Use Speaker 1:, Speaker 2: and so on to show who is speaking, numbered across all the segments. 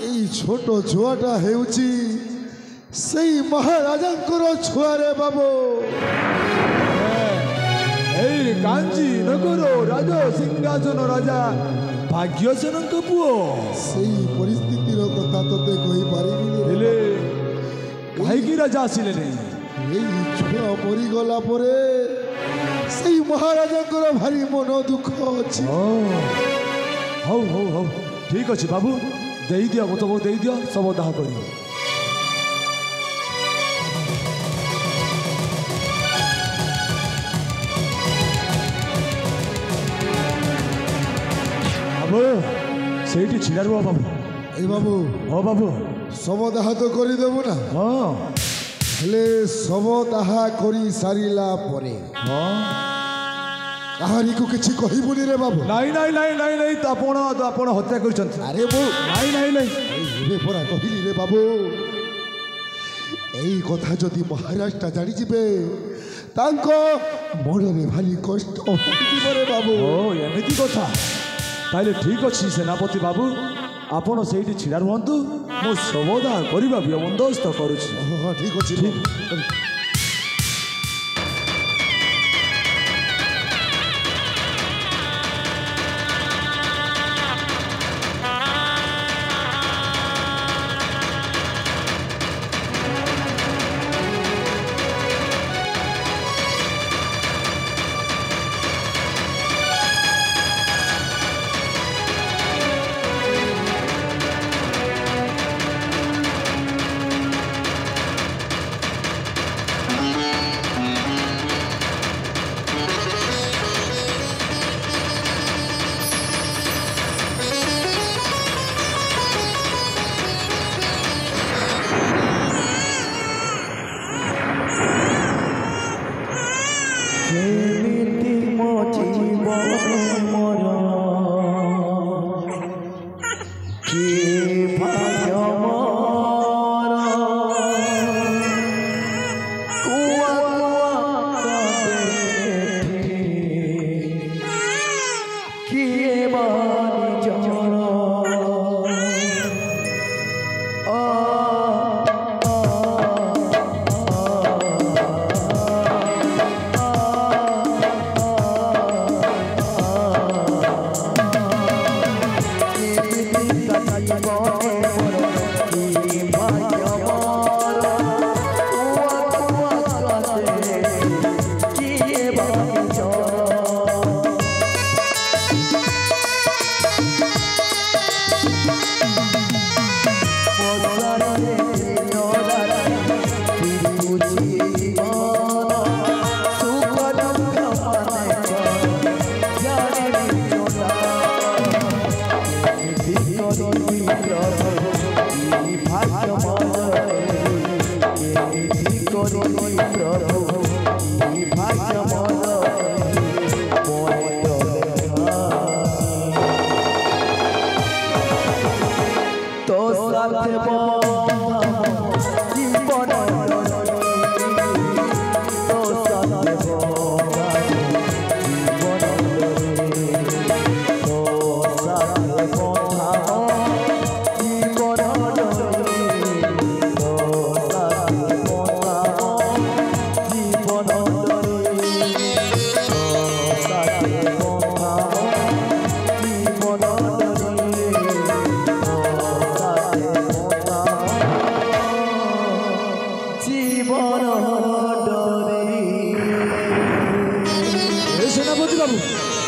Speaker 1: এই ছোট ছুয়াটা হেউছি সেই মহারাজাঙ্কর ছুয়ারে বাবু।
Speaker 2: এই কাঞ্চি নগর রাজ সিংহাসন রাজা ভাগ্যসেনଙ୍କ পুଅ।
Speaker 1: সেই পরিস্থিতির কথা তোতে কই পারিবিনি
Speaker 2: ହେଲେ କାହିଁକି ରାଜା ଆସିଲେନି?
Speaker 1: এই ছুয়া মরিগলা পরে সেই মহারাজাঙ্কর ভারি মন দুঃখ ଅଛି।
Speaker 2: ହଉ ହଉ ହଉ ଠିକ ଅଛି ବାବୁ, ଦେଇଦିଅ ତମକୁ ଦେଇଦିଅ, ଶବ ଦାହ କରିବ। ବାବୁ ସେଇଠି ଛିଡ଼ା ରୁହ ବାବୁ।
Speaker 1: এই বাবু
Speaker 2: ହଁ ବାବୁ।
Speaker 1: শবদাহ তো করিদেবু না?
Speaker 2: ହଁ
Speaker 1: ହେଲେ ଶବଦାହା କରି ସାରିଲା ପରେ କାହାରିକୁ କିଛି କହିବୁନି ରେ ବାବୁ।
Speaker 2: ନାଇଁ ନାଇଁ ନାଇଁ ନାଇଁ ନାଇଁ ଆପଣ ହତ୍ୟା କରିଛନ୍ତି।
Speaker 1: ଆରେ ବୋ
Speaker 2: ନାଇଁ ନାଇଁ ନାଇଁ
Speaker 1: ଏବେ ପରା କହିଲି ରେ ବାବୁ, ଏଇ କଥା ଯଦି ମହାରାଜଟା ଜାଣିଯିବେ ତାଙ୍କ ମନରେ ଭାରି କଷ୍ଟ ହୋଇଯିବ ରେ ବାବୁ।
Speaker 2: ଓ ଏମିତି କଥା, ତାହେଲେ ଠିକ ଅଛି ସେନାପତି ବାବୁ, ଆପଣ ସେଇଠି ଛିଡ଼ା ରୁହନ୍ତୁ, ମୁଁ ଶବଦାହ କରିବା ବନ୍ଦୋବସ୍ତ କରୁଛି।
Speaker 1: ହଁ ଠିକ ଅଛି।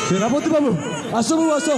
Speaker 2: ସେନାପତି ବାବୁ ଆସ ବାବୁ ଆସ।